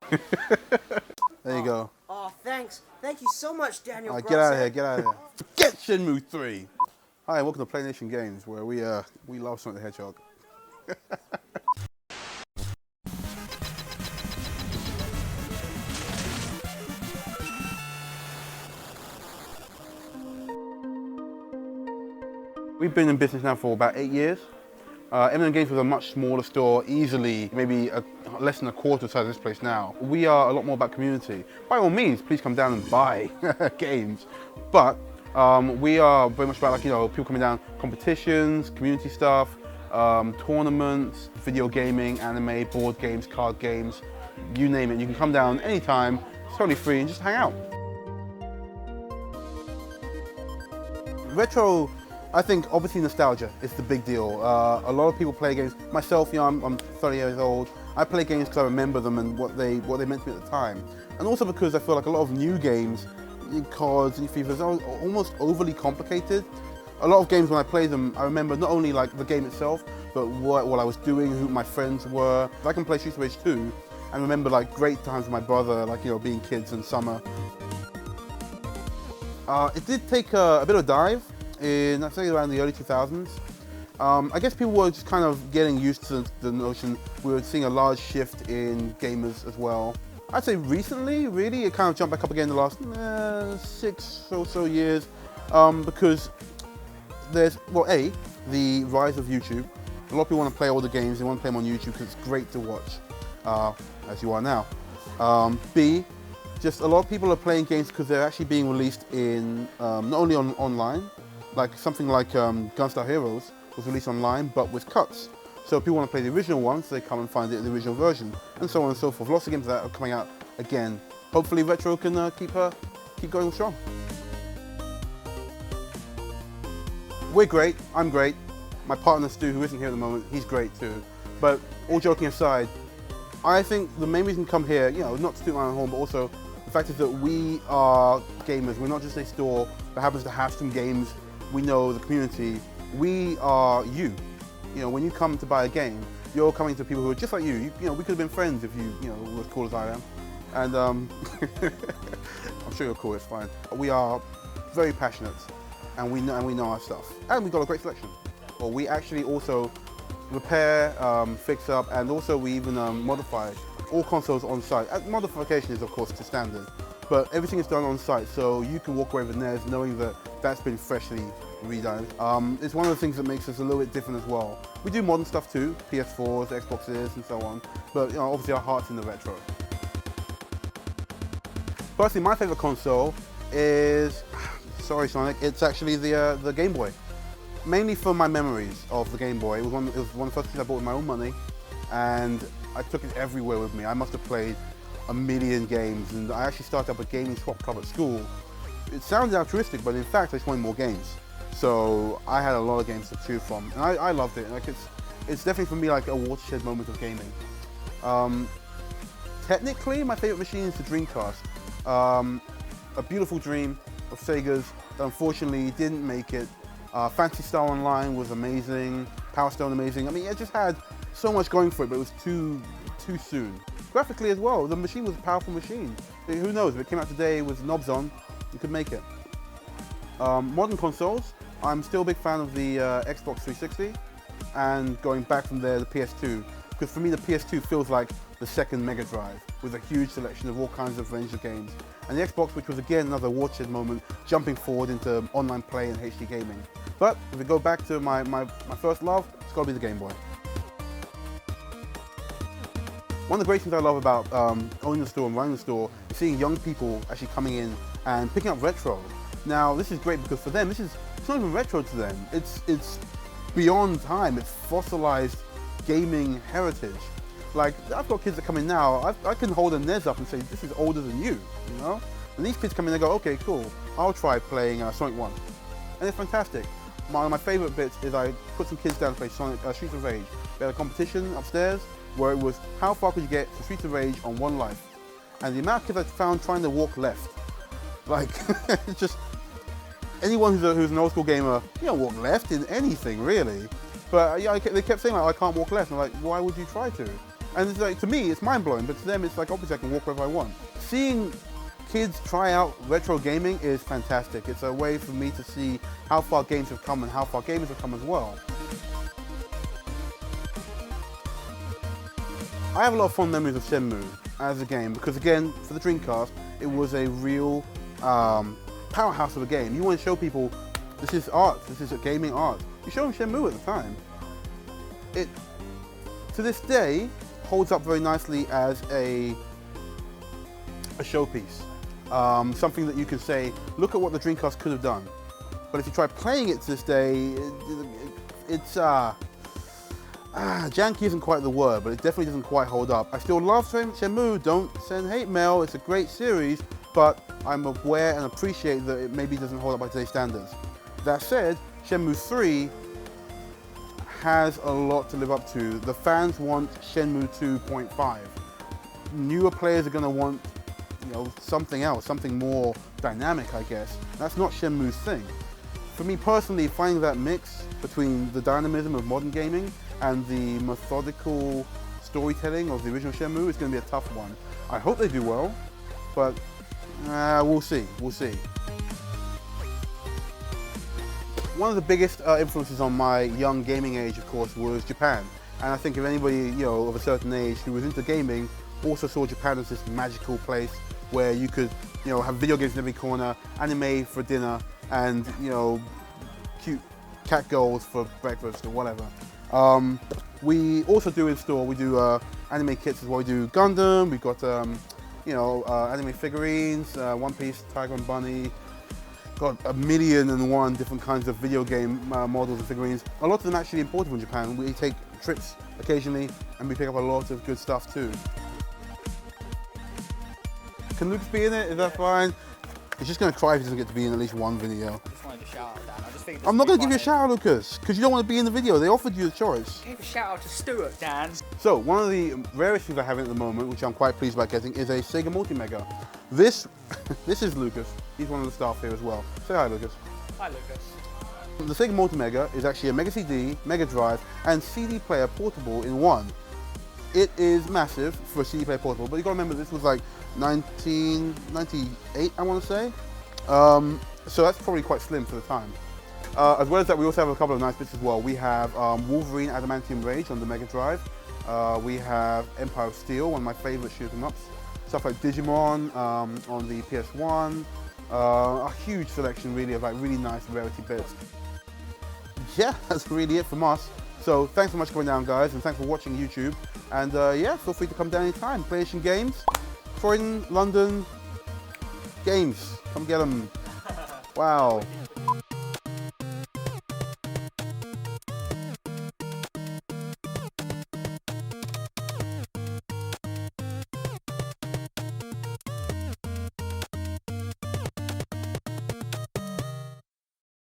There you go. Oh, thanks. Thank you so much, Daniel. All right, get out of here, get out of here. Forget Shenmue 3! Hi, and welcome to Playnation Games, where we love Sonic the Hedgehog. We've been in business now for about 8 years. M&M Games was a much smaller store, easily maybe less than a quarter the size of this place now. We are a lot more about community. By all means, please come down and buy games. But we are very much about, like, you know, people coming down, competitions, community stuff, tournaments, video gaming, anime, board games, card games, you name it. You can come down anytime, it's totally free, and just hang out. Retro, I think obviously nostalgia is the big deal. A lot of people play games. Myself, you know, I'm 30 years old. I play games because I remember them and what they meant to me at the time. And also because I feel like a lot of new games, cards and FIFAs, are almost overly complicated. A lot of games when I play them, I remember not only like the game itself, but what I was doing, who my friends were. I can play Streets of Rage 2 and remember like great times with my brother, like, you know, being kids in summer. It did take a bit of a dive in, I'd say, around the early 2000s. I guess people were just kind of getting used to the notion. We were seeing a large shift in gamers as well. I'd say recently, really, it kind of jumped back up again in the last 6 or so years, because there's, well, A, the rise of YouTube. A lot of people want to play all the games, they want to play them on YouTube because it's great to watch, as you are now. B, just a lot of people are playing games because they're actually being released in, not only online, like something like Gunstar Heroes was released online, but with cuts. So people want to play the original one, so they come and find it in the original version, and so on and so forth. Lots of games that are coming out again. Hopefully Retro can keep going strong. We're great, I'm great. My partner Stu, who isn't here at the moment, he's great too. But all joking aside, I think the main reason to come here, you know, not to toot my own horn, but also the fact is that we are gamers. We're not just a store that happens to have some games. We know the community. We are you. You know, when you come to buy a game, you're coming to people who are just like you. You know, we could have been friends if you know, were as cool as I am. And I'm sure you're cool, it's fine. We are very passionate, and we know our stuff. And we've got a great selection. Well, we actually also repair, fix up, and also we even modify all consoles on site. Modification is, of course, to standard, but everything is done on site, so you can walk away with NES knowing that that's been freshly redone. It's one of the things that makes us a little bit different as well. We do modern stuff too, PS4s, Xboxes, and so on, but, you know, obviously our heart's in the retro. Personally, my favorite console is, sorry Sonic, it's actually the Game Boy. Mainly for my memories of the Game Boy. It was one of the first things I bought with my own money, and I took it everywhere with me. I must have played a million games, and I actually started up a gaming swap club at school. It sounds altruistic, but in fact I just wanted more games. So I had a lot of games to choose from, and I loved it. Like, it's definitely for me like a watershed moment of gaming. Technically, my favorite machine is the Dreamcast. A beautiful dream of Sega's that unfortunately didn't make it. Phantasy Star Online was amazing, Power Stone amazing. I mean, it just had so much going for it, but it was too soon. Graphically as well, the machine was a powerful machine. Who knows, if it came out today with knobs on, you could make it. Modern consoles, I'm still a big fan of the Xbox 360, and going back from there, the PS2. Because for me, the PS2 feels like the second Mega Drive, with a huge selection of all kinds of range of games. And the Xbox, which was again another watershed moment, jumping forward into online play and HD gaming. But if we go back to my first love, it's got to be the Game Boy. One of the great things I love about owning the store and running the store is seeing young people actually coming in and picking up retro. Now, this is great because for them, it's not even retro to them. It's beyond time. It's fossilized gaming heritage. Like, I've got kids that come in now, I can hold a NES up and say, this is older than you know? And these kids come in and go, okay, cool, I'll try playing Sonic 1. And it's fantastic. One of my favorite bits is I put some kids down to play Streets of Rage. We had a competition upstairs where it was, how far could you get from Streets of Rage on one life? And the amount of kids I found trying to walk left. Like, it's just, anyone who's an old school gamer, you don't walk left in anything, really. But yeah, they kept saying, like, I can't walk left. And I'm like, why would you try to? And it's like, to me, it's mind-blowing, but to them, it's like, obviously I can walk wherever I want. Seeing kids try out retro gaming is fantastic. It's a way for me to see how far games have come and how far gamers have come as well. I have a lot of fond memories of Shenmue as a game because, again, for the Dreamcast, it was a real powerhouse of a game. You want to show people this is art, this is a gaming art. You show them Shenmue at the time. It, to this day, holds up very nicely as a showpiece. Something that you can say, look at what the Dreamcast could have done. But if you try playing it to this day, it's janky isn't quite the word, but it definitely doesn't quite hold up. I still love Shenmue, don't send hate mail, it's a great series, but I'm aware and appreciate that it maybe doesn't hold up by today's standards. That said, Shenmue 3 has a lot to live up to. The fans want Shenmue 2.5. Newer players are going to want, you know, something else, something more dynamic, I guess. That's not Shenmue's thing. For me personally, finding that mix between the dynamism of modern gaming and the methodical storytelling of the original Shenmue is going to be a tough one. I hope they do well, but we'll see, we'll see. One of the biggest influences on my young gaming age, of course, was Japan. And I think if anybody, you know, of a certain age who was into gaming also saw Japan as this magical place where you could, you know, have video games in every corner, anime for dinner, and, you know, cute cat girls for breakfast or whatever. We also do in store, we do anime kits as well. We do Gundam, we've got, you know, anime figurines, One Piece, Tiger and Bunny. Got 1,000,001 different kinds of video game models and figurines. A lot of them actually imported from Japan. We take trips occasionally and we pick up a lot of good stuff too. Can Lucas be in it? Is that fine? He's just going to cry if he doesn't get to be in at least one video. I just wanted to shout out, Dan. I just think I'm not going to give you a shout out, Lucas, because you don't want to be in the video. They offered you the choice. I gave a shout out to Stuart, Dan. So, one of the rarest things I have at the moment, which I'm quite pleased about getting, is a Sega Multi-Mega. This is Lucas. He's one of the staff here as well. Say hi, Lucas. Hi, Lucas. The Sega Multi-Mega is actually a Mega CD, Mega Drive, and CD player portable in one. It is massive for a CD player portable, but you got to remember this was like 1998, I want to say. So that's probably quite slim for the time. As well as that, we also have a couple of nice bits as well. We have Wolverine Adamantium Rage on the Mega Drive. We have Empire of Steel, one of my favorite shoot 'em ups. Stuff like Digimon on the PS1. A huge selection really of like really nice rarity bits. Yeah, that's really it from us. So thanks so much for coming down, guys, and thanks for watching YouTube. And yeah, feel free to come down anytime. Playnation Games, Croydon, London, games. Come get them. Wow.